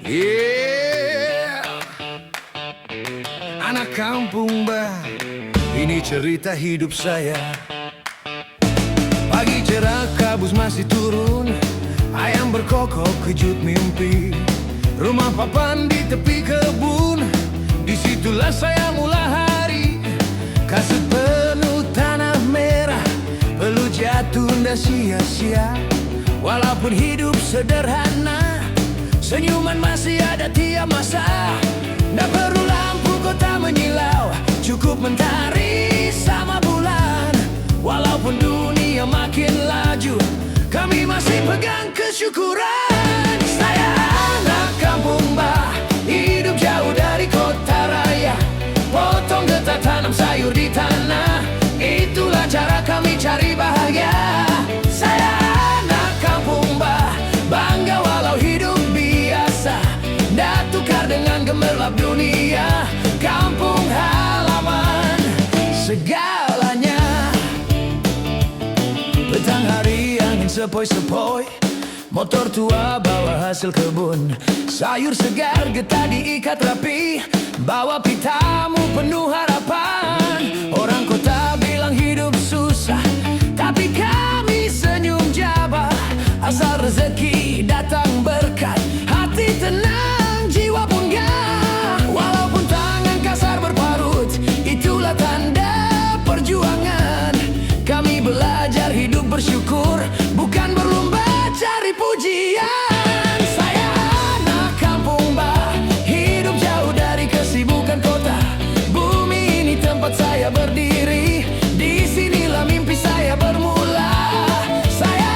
Yeah, anak kampung bah, ini cerita hidup saya. Pagi cerah kabus masih turun, ayam berkokok kejut mimpi. Rumah papan di tepi kebun, disitulah saya mulai hari. Kasut penuh tanah merah, perlu jatuh ndak sia-sia. Walaupun hidup sederhana, senyuman masih ada tiap masa. Nggak perlu lampu kota menyilau, cukup mentari sama bulan. Walaupun dunia makin laju, kami masih pegang kesyukuran. Saya anak kampung bah, hidup jauh dari kota raya. Potong getah tanam sayur di tanah, itulah cara kami cari bahagia. Saya anak kampung bah, bangga walau hidup biasa. Ndak tukar dengan gemerlap dunia, kampung halaman segalanya. Petang hari angin sepoi-sepoi, motor tua bawa hasil kebun. Sayur segar getah diikat rapi, bawa pitamu penuh harapan. Orang kota bilang hidup susah, tapi kami senyum jabah. Asal rezeki datang berkat, hati tenang, jiwa pun gah. Walaupun tangan kasar berparut, itulah tanda perjuangan. Kami belajar hidup bersyukur, bukan berlomba cari pujian. Saya anak kampung bah, hidup jauh dari kesibukan kota. Bumi ini tempat saya berdiri, disinilah mimpi saya bermula. Saya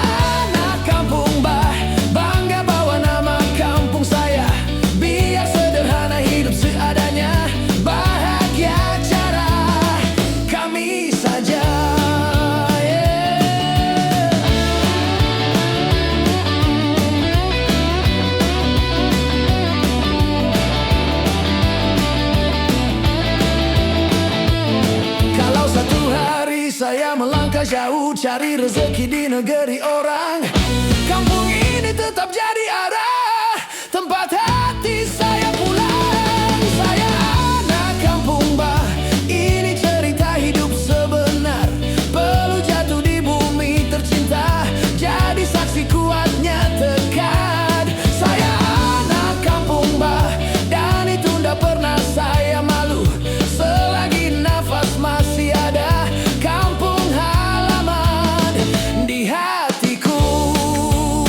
anak kampung bah, bangga bawa nama kampung saya. Biar sederhana hidup seadanya, bahagia cara kami saja. Saya melangkah jauh cari rezeki di negeri orang, kampung ini tetap jadi arah tempat hati saya pulang. Saya anak kampung bah, ini cerita hidup sebenar. Perlu jatuh di bumi tercinta, jadi saksi kuatnya tekad. Saya anak kampung bah, dan itu ndak pernah saya malu. Selagi nafas masih ada, kampung halaman di hatiku.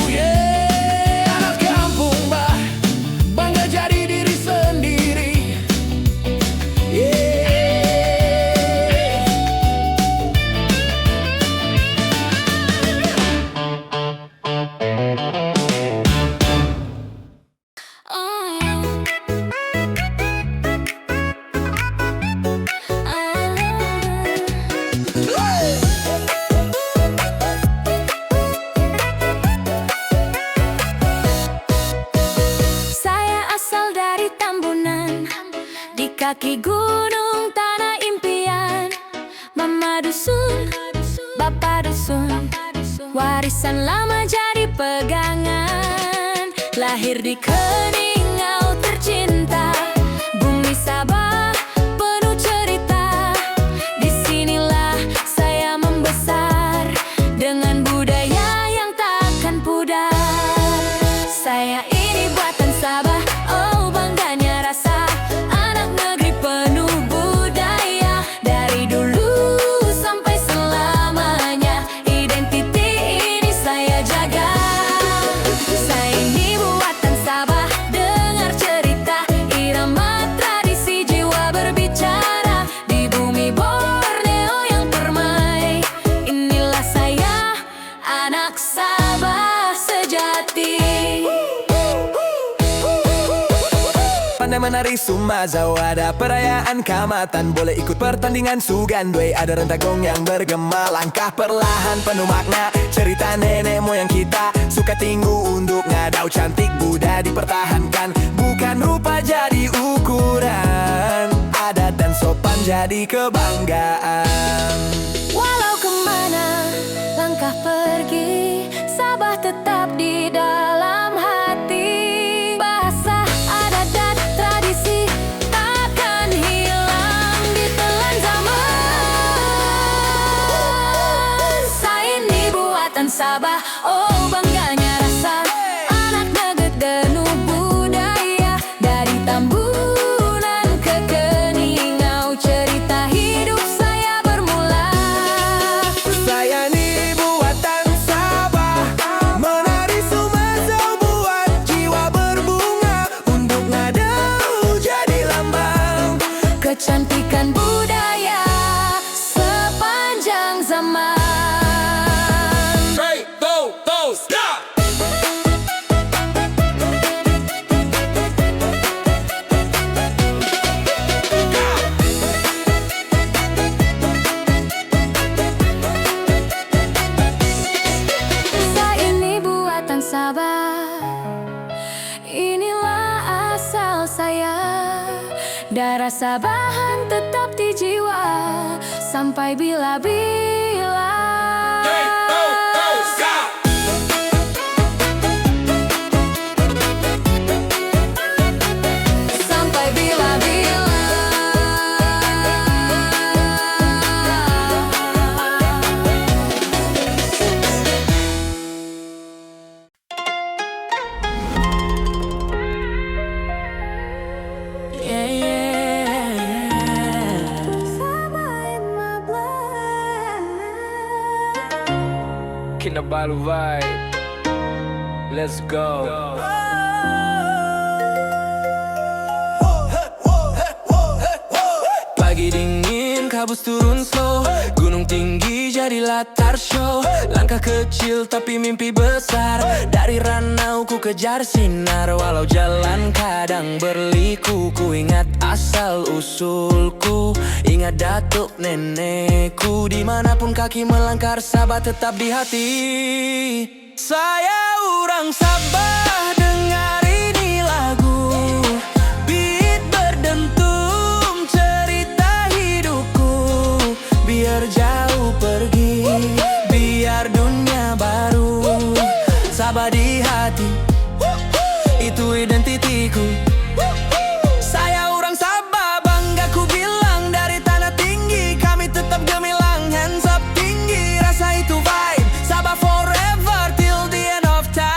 Yeah, anak kampung bah, bangga jadi diri sendiri. Yeah. Saya asal dari Tambunan, di kaki gunung tanah impian. Mama dusun, bapa dusun, warisan lama jadi pegangan. Lahir di Keningau tercinta, bumi Sabah penuh cerita. Disinilah saya membesar, dengan budaya yang takkan pudar. Saya ini buatan Sabah, oh bangganya rasa. Anak negeri penuh budaya, dari dulu sampai selamanya. Identiti ini saya jaga. Saya ini buatan Sabah, dengar cerita irama tradisi jiwa berbicara. Di bumi Borneo yang permai, inilah saya anak Sabah sejati. Pandai menari Sumazaw, ada perayaan kamatan. Boleh ikut pertandingan Sugandwe, ada rentagong yang bergema. Langkah perlahan penuh makna, cerita nenek moyang kita. Suka tinggu untuk ngadau, cantik Buddha dipertahankan. Bukan rupa jadi ukuran, adat dan sopan jadi kebanggaan. Walau kemana langkah pergi, Sabah tetap di dalam hati. Bahasa Sabah. Inilah asal saya, darah Sabahan tetap di jiwa sampai bila-bila. Sampai bila-bila. Kinabalu vibe. Let's go. Pagi dingin, kabut turun slow. Gunung tinggi jadi latar show. Langkah kecil tapi mimpi besar. Dari ranau ku kejar sinar. Walau jalan kadang berliku, ku ingat asal usulku. Ingat datuk nenekku. Dimanapun kaki melangkah, Sabah tetap di hati. Saya orang Sabah, dengar ini lagu. Beat berdentum cerita hidupku. Biar jauh pergi, biar dunia baru. Sabah di hati, itu identitiku. Saya orang Sabah, bangga ku bilang. Dari tanah tinggi kami tetap gemilang. Hands up tinggi, rasa itu vibe. Sabah forever till the end of time.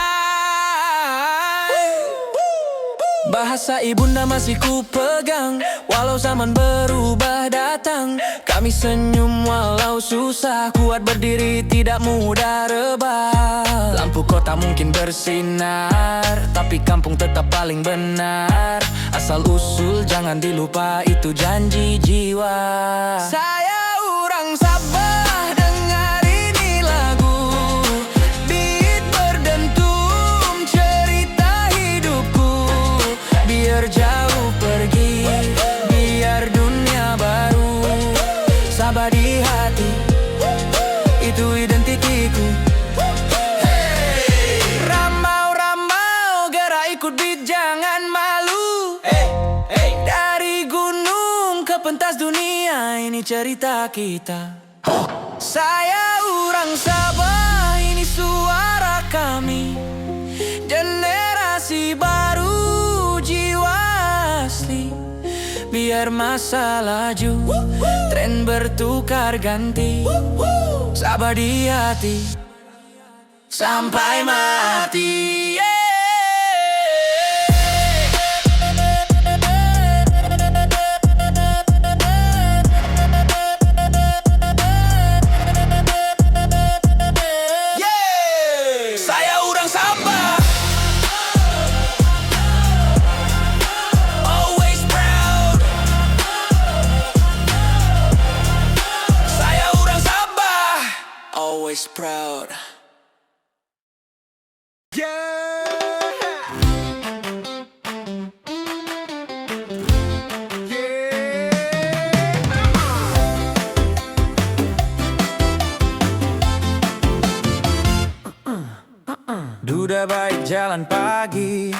Bahasa ibunda masih ku pegang. Walau zaman berubah datang, kami senyum walau susah. Kuat berdiri, tidak mudah rebah. Lampu kota mungkin bersinar, tapi kampung tetap paling benar. Asal usul jangan dilupa, itu janji jiwa. Saya orang Sabah, dengar ini lagu. Beat berdentum cerita hidupku. Biar jauh pergi, biar dunia baru. Sabah di hati, itu identitiku. Ramau-ramau, gerak ikut beat, jangan malu. Dari gunung ke pentas dunia, ini cerita kita. Saya orang Sabah, ini suara kami. Generasi baru, jiwa asli. Biar masa laju, tren bertukar ganti. Sabah di hati, sampai mati. Saya orang Sabah, always proud. Saya orang Sabah, always proud. Duda baik jalan pagi,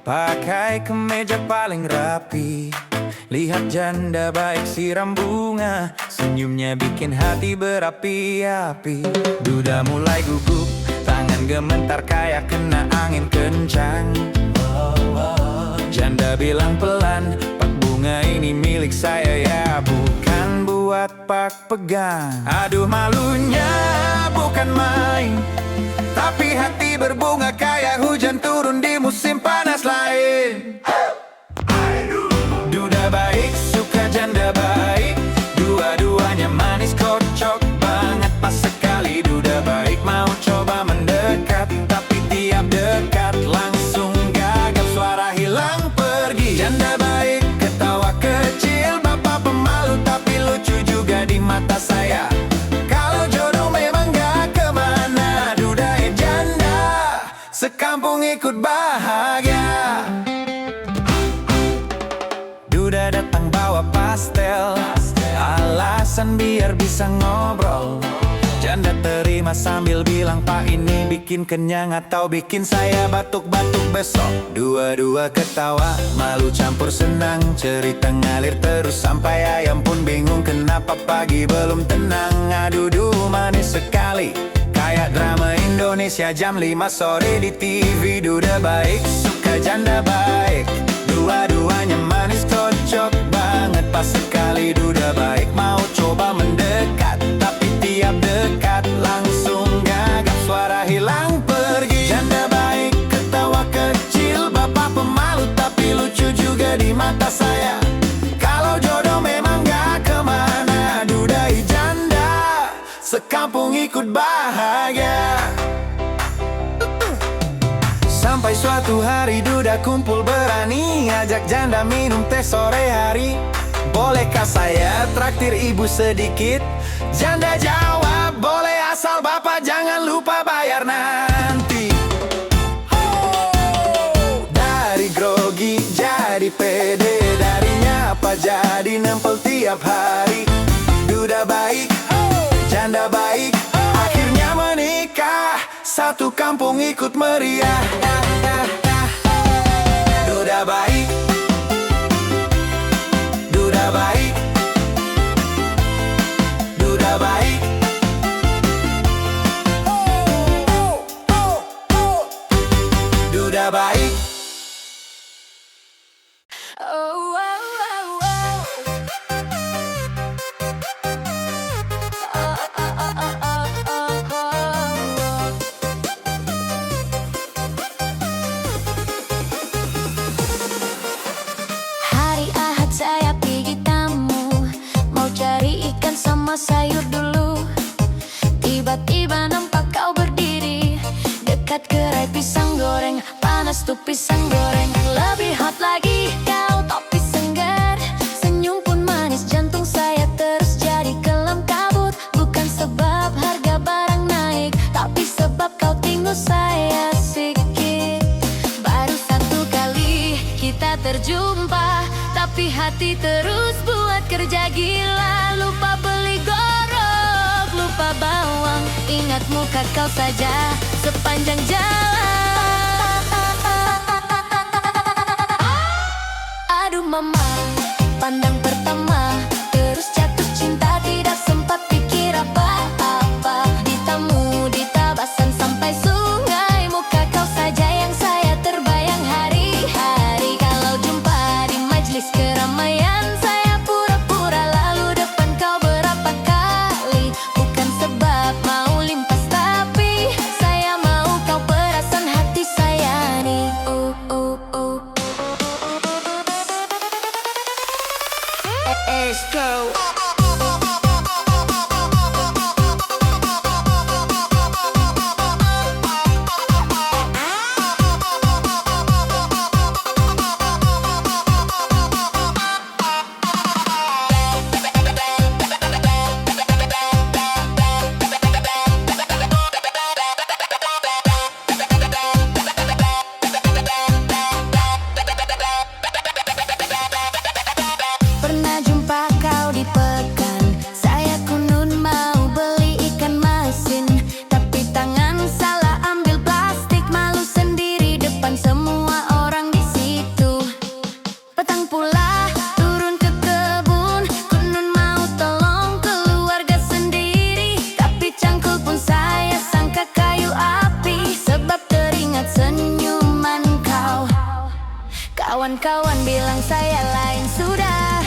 pakai kemeja paling rapi. Lihat janda baik siram bunga, senyumnya bikin hati berapi-api. Duda mulai gugup, tangan gemetar kayak kena angin kencang. Janda bilang pelan, pak bunga ini milik saya ya, bukan buat pak pegang. Aduh malunya bukan main, tapi hati berbunga kayak hujan turun di musim panas lain. Duda baik, suka janda baik, dua-duanya manis kocok banget. Pas sekali duda baik mau coba mendekat, tapi tiap dekat langsung gagap, suara hilang pergi. Janda baik ketawa kecil, bapak pemalu tapi lucu juga di mata saya. Kalau jodoh memang gak kemana, duda janda sekampung ikut bahagia. Duda datang bawa pastel, alasan biar bisa ngobrol. Janda terima sambil bilang, "Pak, ini bikin kenyang atau bikin saya batuk-batuk besok?" Dua-dua ketawa, malu campur senang. Cerita ngalir terus sampai ayam pun bingung kenapa pagi belum tenang. Aduh manis sekali, kayak drama Indonesia jam 5 sore di TV. Duda baik, suka janda baik, dua-duanya manis cocok banget. Pas sekali duda baik mau coba mendekat, tapi tiap dekat langsung gagap, suara hilang pergi. Janda baik ketawa kecil, bapak pemalu tapi lucu juga di mata saya. Kalau jodoh memang gak kemana, dudai janda sekampung ikut bahagia. Sampai suatu hari duda kumpul berani ajak janda minum teh sore hari. "Bolehkah saya traktir ibu sedikit?" Janda jawab, "Boleh asal bapak jangan lupa bayar nanti." Dari grogi jadi pede, dari nyapa jadi nempel tiap hari. Duda baik, janda baik, akhirnya menikah, satu kampung ikut meriah. Duda baik, duda baik, duda baik, duda baik. Oh, oh, oh, oh. Oh, oh, oh, oh, oh, oh. Hari Ahad saya pergi tamu, mau cari ikan sama sayur dulu. Tiba-tiba nampak kau berdiri dekat gerai pisang goreng. Panas tuh pisang goreng, lebih hot lagi kau topi senggar. Senyum pun manis, jantung saya terus jadi kelam kabut. Bukan sebab harga barang naik, tapi sebab kau tinggal saya sikit. Baru satu kali kita terjumpa, tapi hati terus buat kerja gila. Lupa beli gorok, lupa bawang, ingat muka kau saja sepanjang jalan. Aduh mama, pandang pertama terus jatuh cinta, tidak sempat pikir apa-apa. Di tamu, di tabasan sampai sungai, muka kau saja yang saya terbayang hari-hari. Kalau jumpa di majelis keramaian, saya pura-pura lalu depan kau berapa kali. Bukan sebab mau limpas, tapi saya mau kau perasan hati saya nih. Let's go. Pernah jumpa kau di pekan, saya kunun mau beli ikan masin, tapi tangan salah ambil plastik, malu sendiri depan semua orang di situ. Petang pula turun ke kebun, kunun mau tolong keluarga sendiri, tapi cangkul pun saya sangka kayu api, sebab teringat senyuman kau. Kawan-kawan bilang saya lain sudah,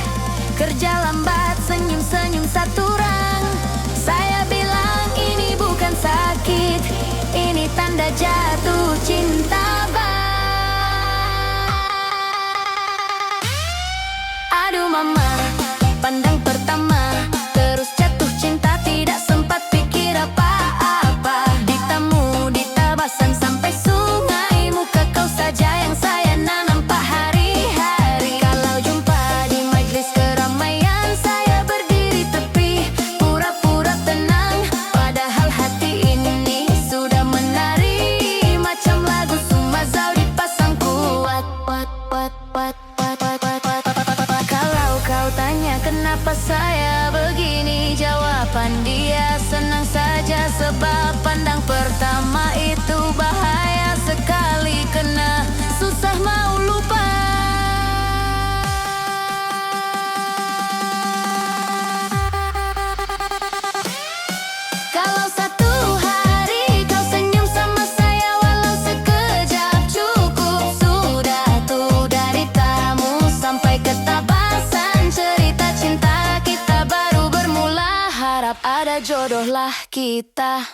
kerja lambat, senyum-senyum satu rang. Saya bilang ini bukan sakit, ini tanda jatuh cinta Aduh mama, pandang pertama terus jatuh cinta, tidak sempat pikir apa-apa. Di tamu, di tabasan sampai sungai, muka kau saja yang saya nampak hari-hari. Kalau jumpa di majelis keramaian, saya berdiri tepi, pura-pura tenang, padahal hati ini sudah menari macam jodohlah kita.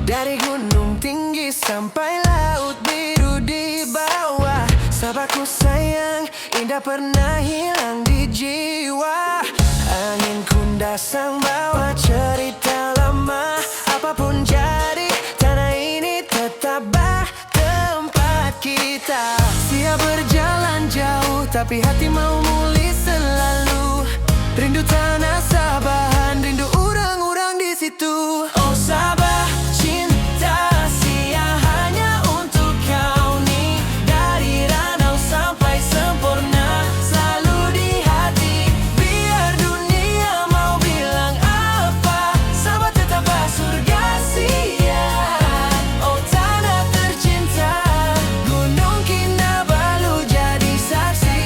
Dari gunung tinggi sampai laut biru di bawah, sahabatku sayang, indah pernah hilang di jiwa. Angin kundasang bawa cerita lama, apapun jadi, tanah ini tetaplah tempat kita. Siap berjalan jauh, tapi hati mau mulih selalu. Rindu tanah Sabahan, rindu orang-orang di situ. Oh Sabah, cinta sia hanya untuk kau nih. Dari ranau sampai sempurna, selalu di hati. Biar dunia mau bilang apa, Sabah tetaplah surga sia. Oh tanah tercinta, Gunung Kinabalu jadi saksi.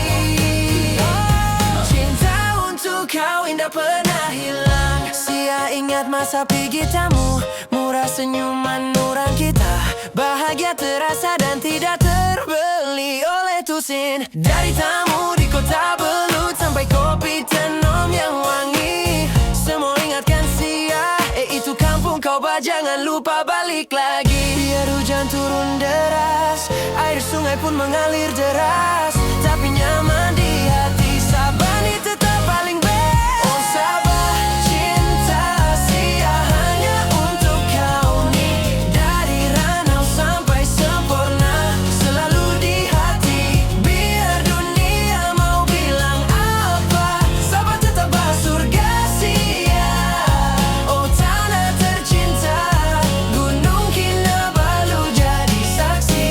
Cinta untuk kau indah pernah hilang. Sia ingat masa pergi tamu, murah senyuman orang kita. Bahagia terasa dan tidak terbeli oleh tusin. Dari tamu di kota belut sampai kopi tenom yang wangi, semua ingatkan Sia, itu kampung kau bah, jangan lupa balik lagi. Biar hujan turun deras, air sungai pun mengalir deras, tapi nyaman di hati. Sabah ini tetap paling best. Oh Sabah, cinta sia hanya untuk kau nih. Dari ranau sampai sempurna, selalu di hati. Biar dunia mau bilang apa, Sabah tetaplah surga sia. Oh tanah tercinta, Gunung Kinabalu jadi saksi.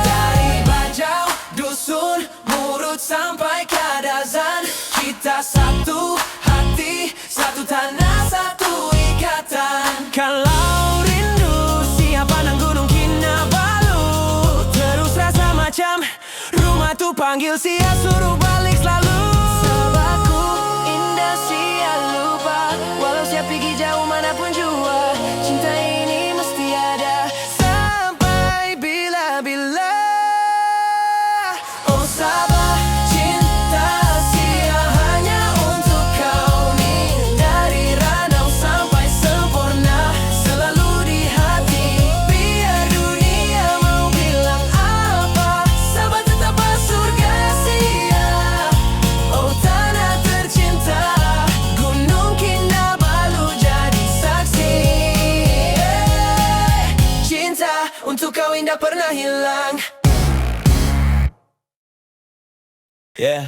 Dari Bajau, dusun, Murut sampai Kadazan, kita satu hati, satu tanah, satu ikatan. Kalau rindu siap pandang Gunung Kinabalu, terus rasa macam rumah tuh panggil Sia, suruh balik selalu. Sabahku indah Sia lupa, walau siap pergi jauh manapun jua, cinta ini mesti ada sampai bila-bila. Oh Sabah, cinta sia hanya untuk kau nih. Dari ranau sampai sempurna, selalu di hati. Biar dunia mau bilang apa, Sabah tetaplah surga sia. Oh tanah tercinta, Gunung Kinabalu jadi saksi. Cinta untuk kau indah pernah hilang. Yeah.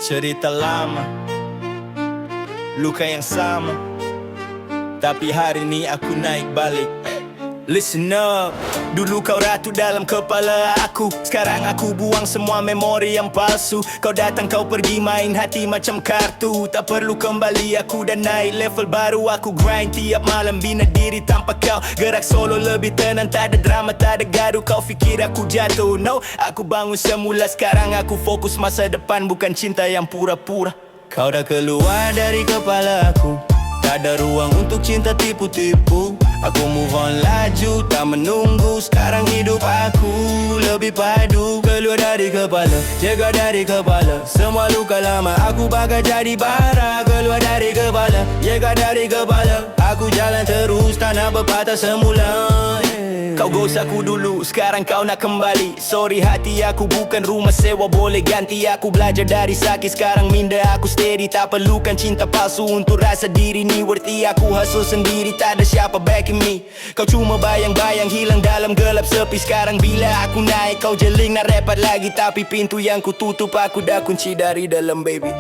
Cerita lama, luka yang sama, tapi hari ini aku naik balik. Listen up, dulu kau ratu dalam kepala aku, sekarang aku buang semua memori yang palsu. Kau datang kau pergi, main hati macam kartu. Tak perlu kembali, aku dah naik level baru. Aku grind tiap malam, bina diri tanpa kau. Gerak solo lebih tenang, tak ada drama, tak ada gaduh. Kau fikir aku jatuh, no, aku bangun semula. Sekarang aku fokus masa depan, bukan cinta yang pura-pura. Kau dah keluar dari kepala aku, tak ada ruang untuk cinta tipu-tipu. Aku move on laju, tak menunggu. Sekarang hidup aku lebih padu. Keluar dari kepala, jaga dari kepala. Semua luka lama aku bakal jadi bara. Keluar dari kepala, jaga dari kepala. Aku jalan terus, tak nak berpatah semula. Kau ghost aku dulu, sekarang kau nak kembali. Sorry hati aku bukan rumah sewa, boleh ganti. Aku belajar dari sakit, sekarang minda aku steady. Tak perlukan cinta palsu untuk rasa diri ni worthy. Aku hustle sendiri, tak ada siapa backing me. Kau cuma bayang-bayang hilang dalam gelap sepi. Sekarang bila aku naik, kau jeling nak repot lagi. Tapi pintu yang ku tutup aku dah kunci dari dalam baby.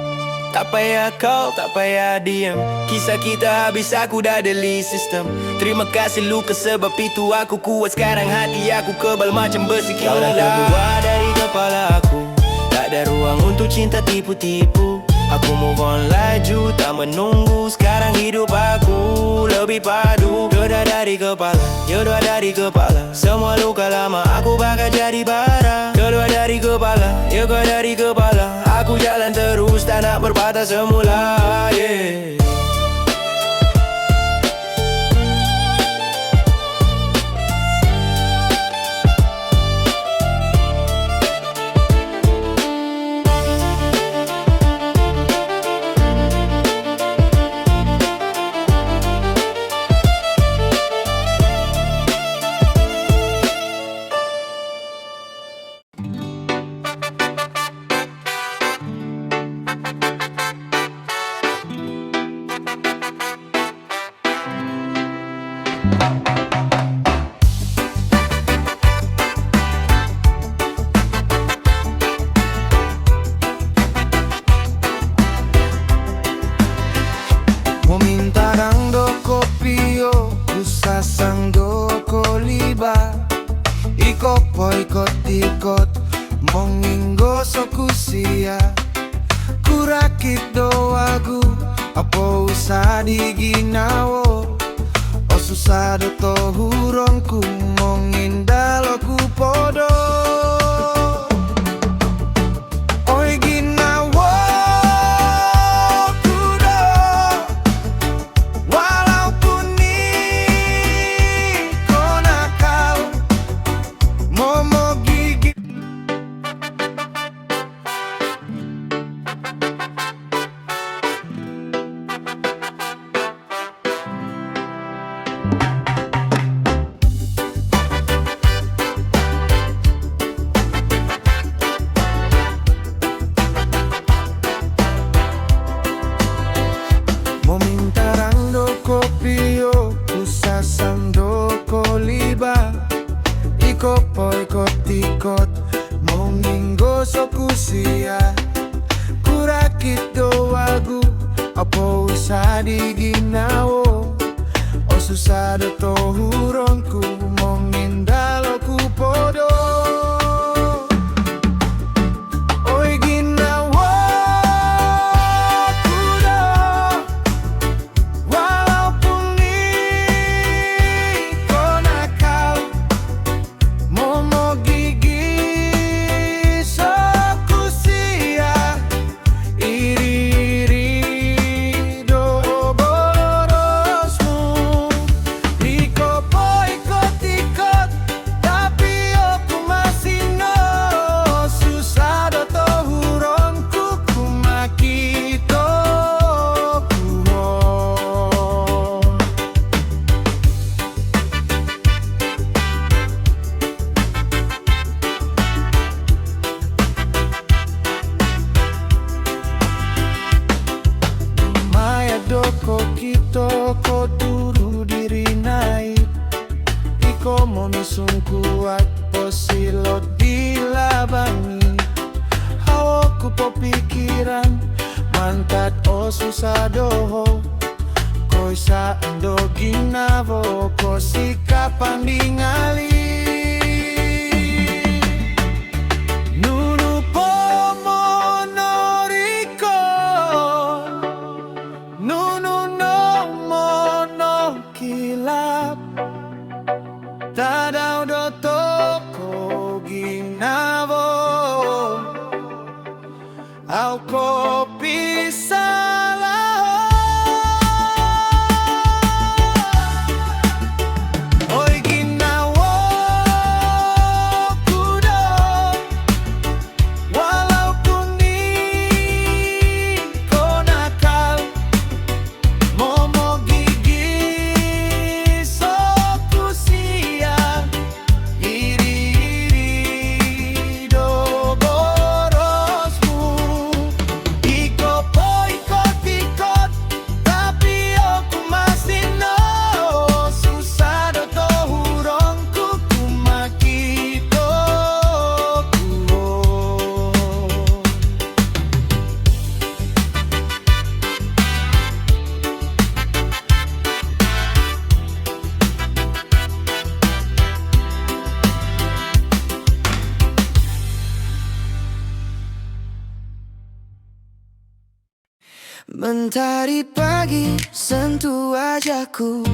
Tak payah kau, tak payah diam. Kisah kita habis, aku dah delete sistem. Terima kasih luka, sebab itu aku kuat. Sekarang hati aku kebal macam besi kilat. Kau dah keluar dari kepala aku, tak ada ruang untuk cinta tipu-tipu. Aku move on laju, tak menunggu. Sekarang hidup aku lebih padu. Dua dari kepala, ya dua dari kepala. Semua luka lama aku bakal jadi bara. Kedua dari kepala, ya dua dari kepala. Aku jalan terus, tak nak berpatah semula, yeah. Mo minta ng dokopio, kusasang dokoliba. Iko po ikot-ikot, monginggo so kusia. Kurakit doagu, apo usadi ginawo. O susado to hurongku, mongindalo ku podo. Oi ginawo kudo, walaupun ni kau nakal, momo gigi. Momintarang dokopio, kusasang dokoliba. Iko po ikot-ikot, monginggo so kusia. Kurakit doagu, apo usadi ginawo. O susado to hurongku, mongindalo ku podo. Oi ginawo kudo, walaupun ni kau nakal, momo gigi so kusia. Iri-iri do borosmu. Iko po ikot-ikot, tapi aku masih no. Susado to hurongku, kumakito kuho. Maya doko kito ko turu diri naik. Iko mo misung kuat posilot dilabangi. Hawaku po pikiran mantat o susadoho. Koy sa ando ginavo ko sikapan ningali. Nunu po mo noriko, nunu no mo no kilap. Tadaw do toko ginavo, au kopi salah. Oi ginawo kudo, walaupun ni kau nakal, momo gigi so kusia. Iri-iri do borosmu. Mentari pagi sentuh wajahku,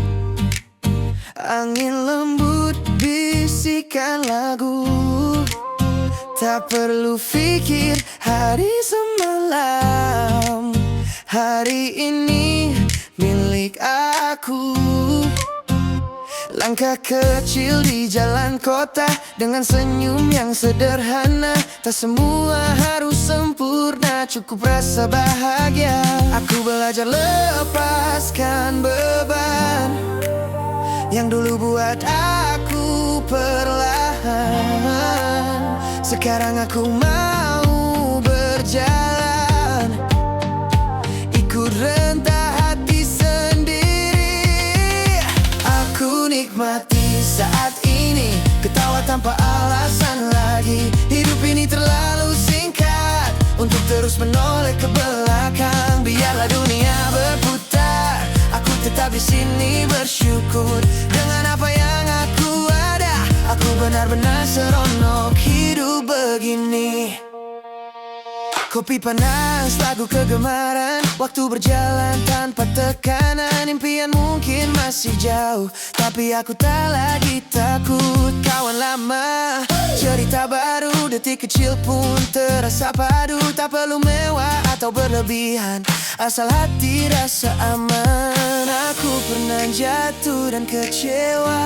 angin lembut bisikan lagu. Tak perlu pikir hari semalam, hari ini milik aku. Langkah kecil di jalan kota dengan senyum yang sederhana. Tak semua harus sempurna, cukup rasa bahagia. Aku belajar lepaskan beban yang dulu buat aku perlahan. Sekarang aku mau berjalan, ikut rentah hati sendiri. Aku nikmati saat ini, ketawa tanpa alasan lagi. Hidup ini terlalu singkat untuk terus menoleh ke belakang. Biarlah dunia berputar, aku tetap di sini bersyukur dengan apa yang aku ada. Aku benar-benar seronok hidup begini. Kopi panas, lagu kegemaran, waktu berjalan tanpa tekanan. Impian mungkin masih jauh, tapi aku tak lagi takut. Kawan lama, cerita baru, detik kecil pun terasa padu. Tak perlu mewah atau berlebihan, asal hati rasa aman. Aku pernah jatuh dan kecewa,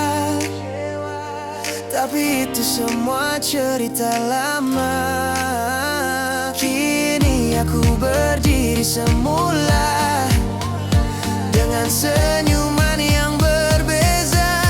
tapi itu semua cerita lama. Kini aku berdiri semula dengan senyuman yang berbeza.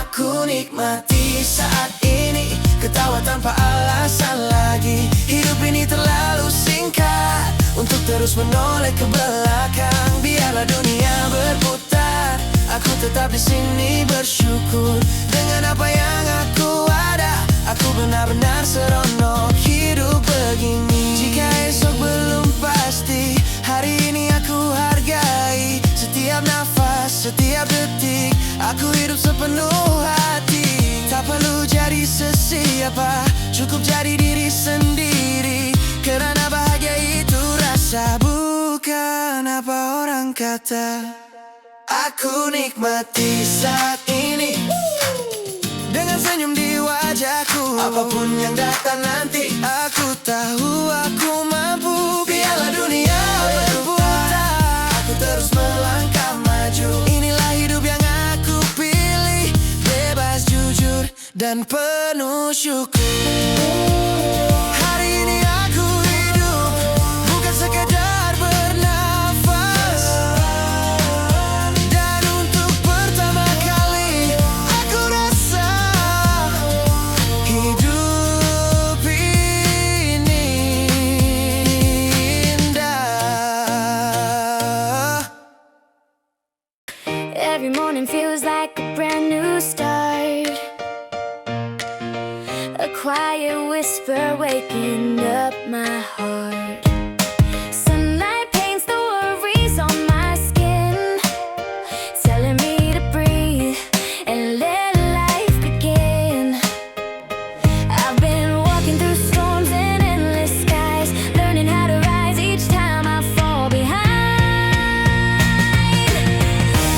Aku nikmati saat ini, ketawa tanpa alasan lagi. Hidup ini terlalu singkat untuk terus menoleh ke belakang. Biarlah dunia berputar, aku tetap di sini bersyukur dengan apa yang aku ada. Aku benar-benar seronok hidup begini. Jika esok belum pasti, hari ini aku hargai setiap nafas, setiap detik. Aku hidup sepenuh hati. Tak perlu jadi sesiapa, cukup jadi diri sendiri. Karena bahagia itu rasa, bukan apa orang kata. Aku nikmati saat ini dengan senyum di wajahku. Apapun yang datang nanti, aku tahu aku mampu. Biarlah dunia berputar, aku terus melangkah maju. Inilah hidup yang aku pilih, bebas, jujur, dan penuh syukur. Hari ini aku hidup, bukan sekedar bernafas. Dan untuk pertama kali, aku rasa hidup ini indah. Every morning feels like a brand new start. A quiet whisper waking up my heart. Sunlight paints the worries on my skin, telling me to breathe and let life begin. I've been walking through storms and endless skies, learning how to rise each time I fall behind.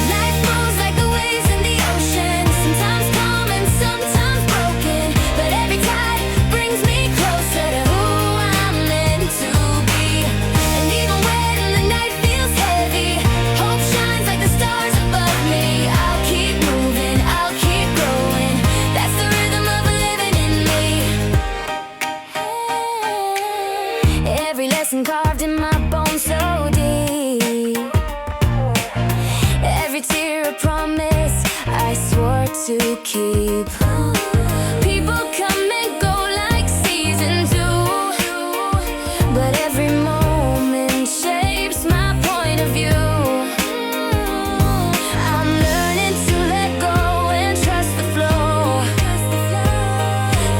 Life moves like the waves in the ocean, sometimes calm and sometimes broken, but every tide brings me closer to who I'm meant to be. And even when the night feels heavy, hope shines like the stars above me. I'll keep moving, I'll keep growing, that's the rhythm of living in me. Every lesson carved in my bones so deep, every tear a promise I swore to keep. People come and go like seasons do, but every moment shapes my point of view. I'm learning to let go and trust the flow,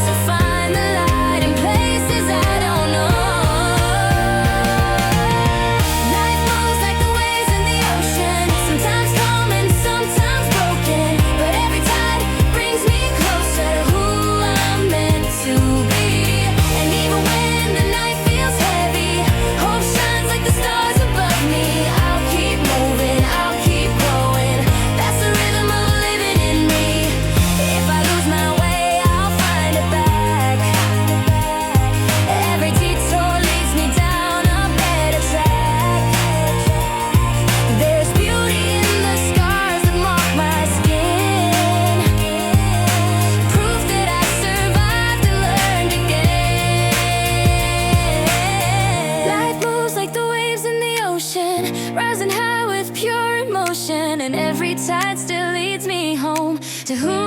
to find the light in places I don't know. Life moves like the waves in the ocean, sometimes calm and sometimes broken, but every tide brings me closer Tuhu